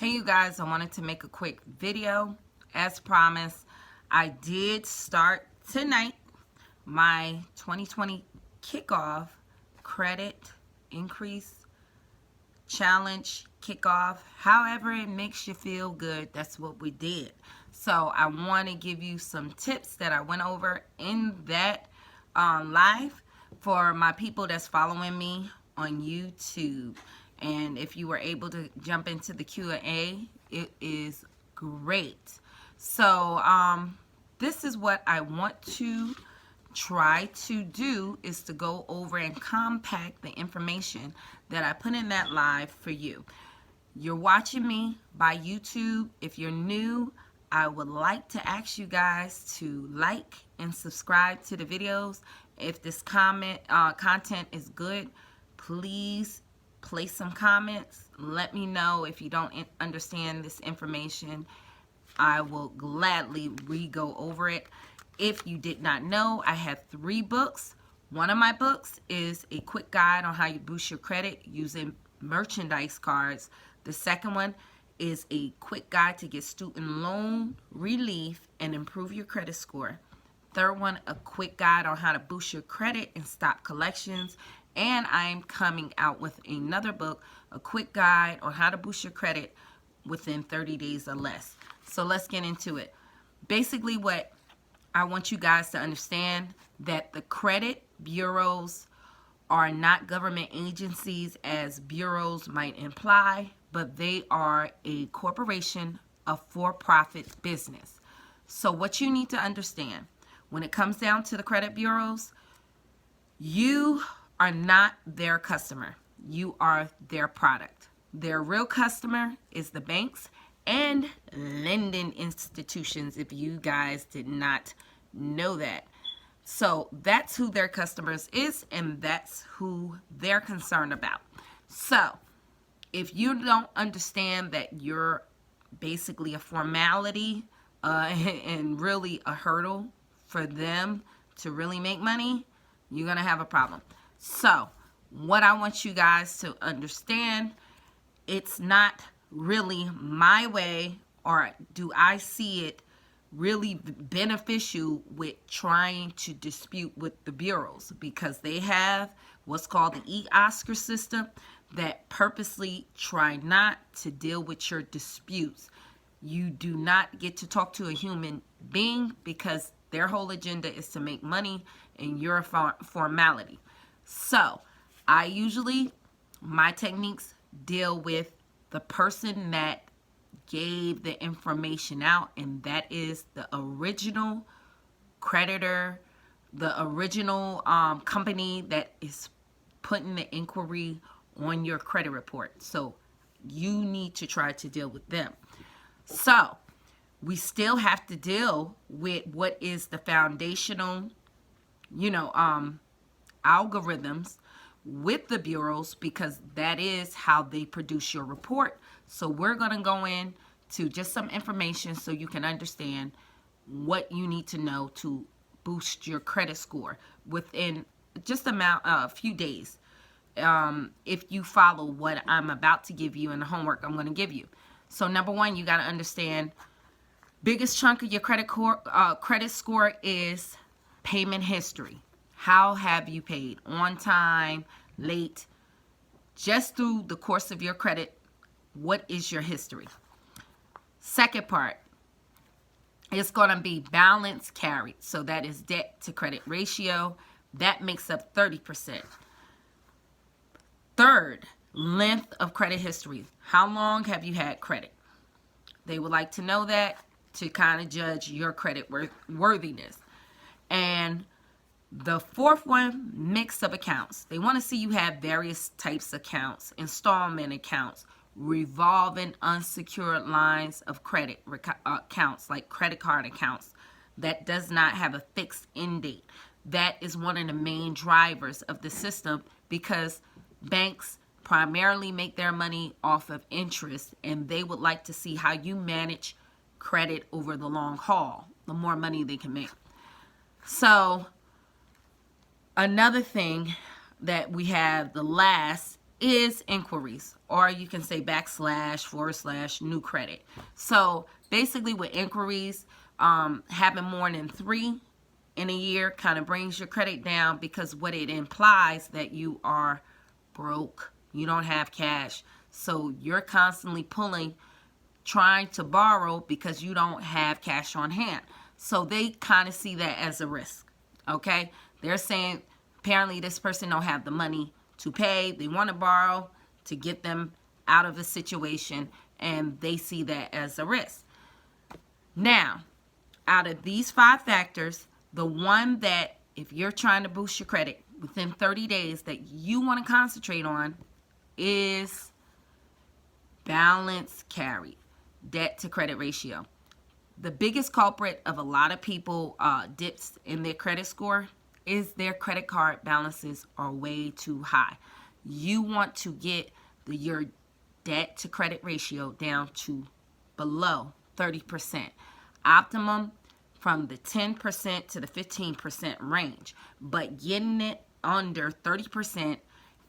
Hey you guys, I wanted to make a quick video. As promised, I did start tonight my 2020 kickoff credit increase challenge kickoff. However it makes you feel good, that's what we did. So I want to give you some tips that I went over in that live for my people that's following me on YouTube. And if you were able to jump into the Q&A, it is great. So this is what I want to try to do, is to go over and compact the information that I put in that live for you. You're watching me by YouTube. If you're new, I would like to ask you guys to like and subscribe to the videos. If this content is good, please place some comments. Let me know if you don't understand this information. I will gladly re-go over it. If you did not know, I have 3 books. One of my books is a quick guide on how you boost your credit using merchandise cards. The second one is a quick guide to get student loan relief and improve your credit score. Third one, a quick guide on how to boost your credit and stop collections. And I'm coming out with another book, a quick guide on how to boost your credit within 30 days or less. So let's get into it. Basically, what I want you guys to understand, that the credit bureaus are not government agencies as bureaus might imply, but they are a corporation, a for-profit business. So what you need to understand, when it comes down to the credit bureaus, you are not their customer. You are their product. Their real customer is the banks and lending institutions, if you guys did not know that. So that's who their customers is, and that's who they're concerned about. So if you don't understand that you're basically a formality and really a hurdle for them to really make money, you're gonna have a problem. So what I want you guys to understand, it's not really my way, or do I see it really beneficial with trying to dispute with the bureaus, because they have what's called the e-Oscar system that purposely try not to deal with your disputes. You do not get to talk to a human being because their whole agenda is to make money and you're a formality. So I usually, my techniques deal with the person that gave the information out, and that is the original creditor, the original company that is putting the inquiry on your credit report. So you need to try to deal with them. So we still have to deal with what is the foundational, algorithms with the bureaus, because that is how they produce your report. So we're going to go in to just some information so you can understand what you need to know to boost your credit score within just a few days. If you follow what I'm about to give you and the homework I'm going to give you. So number one, you got to understand, biggest chunk of your credit score is payment history. How have you paid? On time, late? Just through the course of your credit, what is your history? Second part, it's going to be balance carried. So that is debt to credit ratio. That makes up 30%. Third, length of credit history. How long have you had credit? They would like to know that to kind of judge your credit worthiness. And the fourth one, mix of accounts. They want to see you have various types of accounts, installment accounts, revolving unsecured lines of credit accounts, like credit card accounts that does not have a fixed end date. That is one of the main drivers of the system, because banks primarily make their money off of interest, and they would like to see how you manage credit over the long haul, the more money they can make. So another thing that we have, the last is inquiries, or you can say / new credit. So basically with inquiries, having more than 3 in a year kind of brings your credit down, because what it implies that you are broke, you don't have cash. So you're constantly trying to borrow because you don't have cash on hand. So they kind of see that as a risk. Okay, they're saying apparently this person don't have the money to pay. They want to borrow to get them out of a situation, and they see that as a risk. Now, out of these 5 factors, the one that if you're trying to boost your credit within 30 days that you want to concentrate on is balance carried, debt to credit ratio. The biggest culprit of a lot of people dips in their credit score is their credit card balances are way too high. You want to get your debt to credit ratio down to below 30%. Optimum from the 10% to the 15% range. But getting it under 30%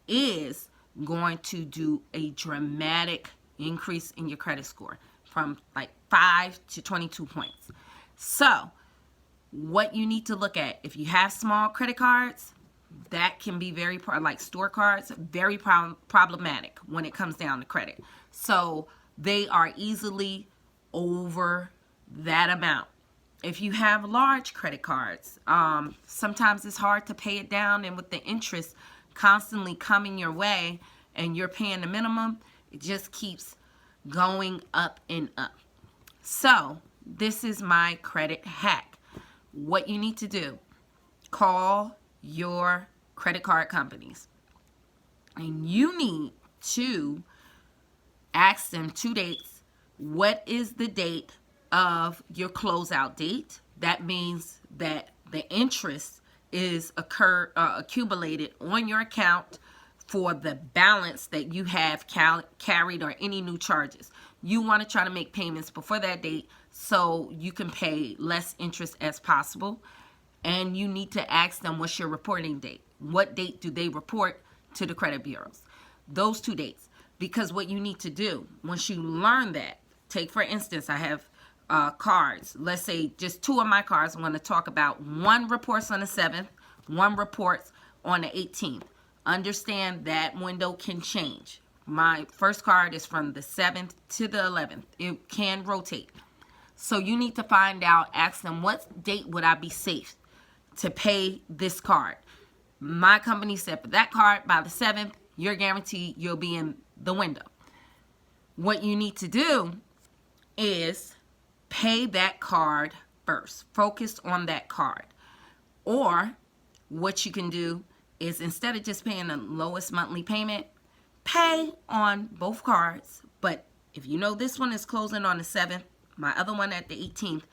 is going to do a dramatic increase in your credit score from like 5 to 22 points. So what you need to look at, if you have small credit cards, that can be very, like store cards, very problematic when it comes down to credit. So they are easily over that amount. If you have large credit cards, sometimes it's hard to pay it down, and with the interest constantly coming your way and you're paying the minimum, it just keeps going up and up. So this is my credit hack. What you need to do, call your credit card companies, and you need to ask them 2 dates. What is the date of your closeout date? That means that the interest is accumulated on your account for the balance that you have carried, or any new charges. You want to try to make payments before that date so you can pay less interest as possible. And you need to ask them, what's your reporting date? What date do they report to the credit bureaus? Those 2 dates. Because what you need to do, once you learn that, take for instance, I have cards. Let's say just 2 of my cards I'm going to talk about. One reports on the 7th, one reports on the 18th. Understand that window can change. My first card is from the 7th to the 11th. It can rotate. So you need to find out, ask them, what date would I be safe to pay this card? My company said for that card, by the 7th, you're guaranteed you'll be in the window. What you need to do is pay that card first. Focus on that card. Or what you can do is, instead of just paying the lowest monthly payment, pay on both cards. But if you know this one is closing on the 7th, my other one at the 18th,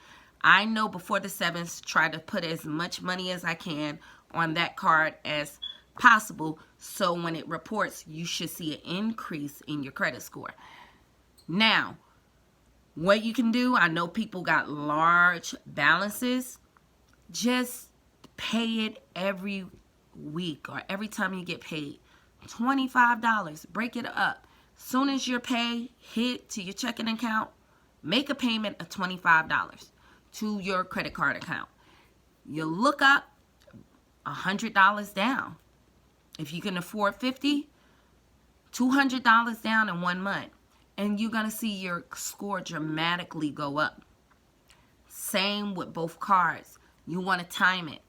I know before the 7th, try to put as much money as I can on that card as possible, so when it reports, you should see an increase in your credit score. Now, what you can do, I know people got large balances, just pay it every week or every time you get paid. $25, break it up. Soon as your pay hit to your checking account, make a payment of $25 to your credit card account. You look up $100 down. If you can afford $50, $200 down in 1 month, and you're going to see your score dramatically go up. Same with both cards. You want to time it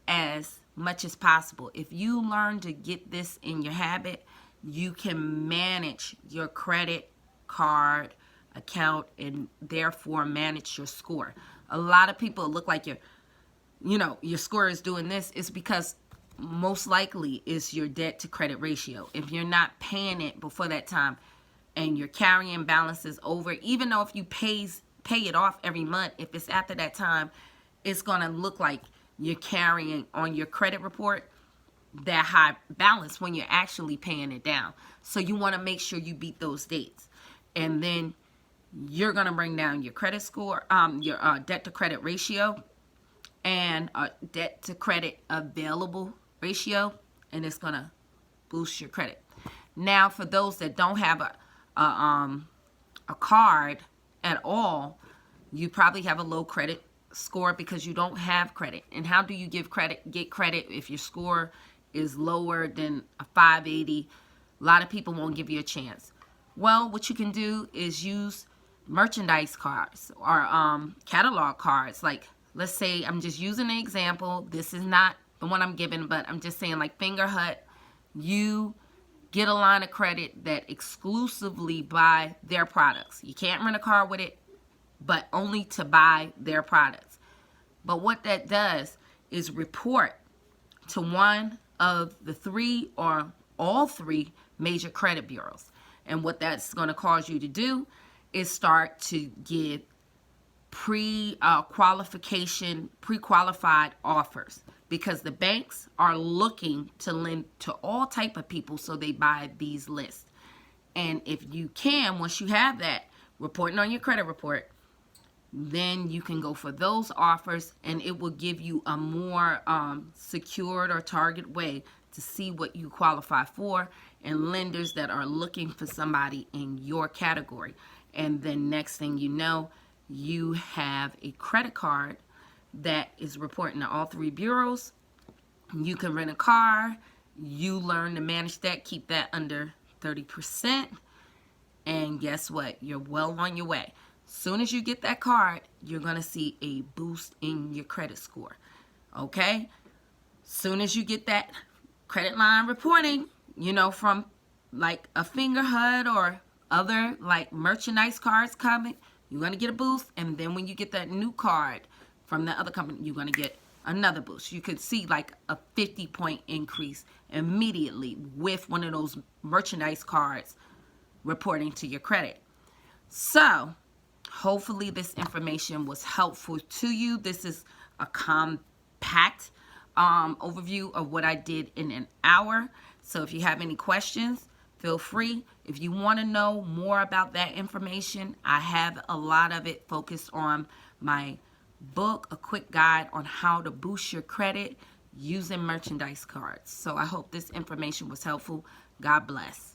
as much as possible. If you learn to get this in your habit, you can manage your credit card account and therefore manage your score. A lot of people look like your score is doing this. It's because most likely is your debt to credit ratio. If you're not paying it before that time and you're carrying balances over, even though if you pay it off every month, if it's after that time, it's going to look like you're carrying on your credit report that high balance when you're actually paying it down. So you want to make sure you beat those dates. And then you're going to bring down your credit score, your debt to credit ratio, and debt to credit available ratio, and it's going to boost your credit. Now, for those that don't have a card at all, you probably have a low credit score because you don't have credit. And how do you get credit if your score is lower than a 580? A lot of people won't give you a chance. Well, what you can do is use merchandise cards or catalog cards. Like, let's say, I'm just using an example. This is not the one I'm giving, but I'm just saying, like Fingerhut, you get a line of credit that exclusively buy their products. You can't rent a car with it, but only to buy their products. But what that does is report to one of the 3 or all 3 major credit bureaus. And what that's going to cause you to do is start to give pre-qualified offers, because the banks are looking to lend to all type of people, so they buy these lists. And if you can, once you have that reporting on your credit report, then you can go for those offers, and it will give you a more secured or target way to see what you qualify for, and lenders that are looking for somebody in your category. And then next thing you know, you have a credit card that is reporting to all 3 bureaus. You can rent a car. You learn to manage that, keep that under 30%. And guess what? You're well on your way. Soon as you get that card, you're going to see a boost in your credit score. Okay? Soon as you get that credit line reporting, you know, from like a Fingerhut or other like merchandise cards coming, you're going to get a boost. And then when you get that new card from the other company, you're going to get another boost. You could see like a 50-point increase immediately with one of those merchandise cards reporting to your credit. So hopefully this information was helpful to you. This is a compact overview of what I did in an hour. So if you have any questions, feel free. If you want to know more about that information, I have a lot of it focused on my book, A Quick Guide on How to Boost Your Credit Using Merchandise Cards. So I hope this information was helpful. God bless.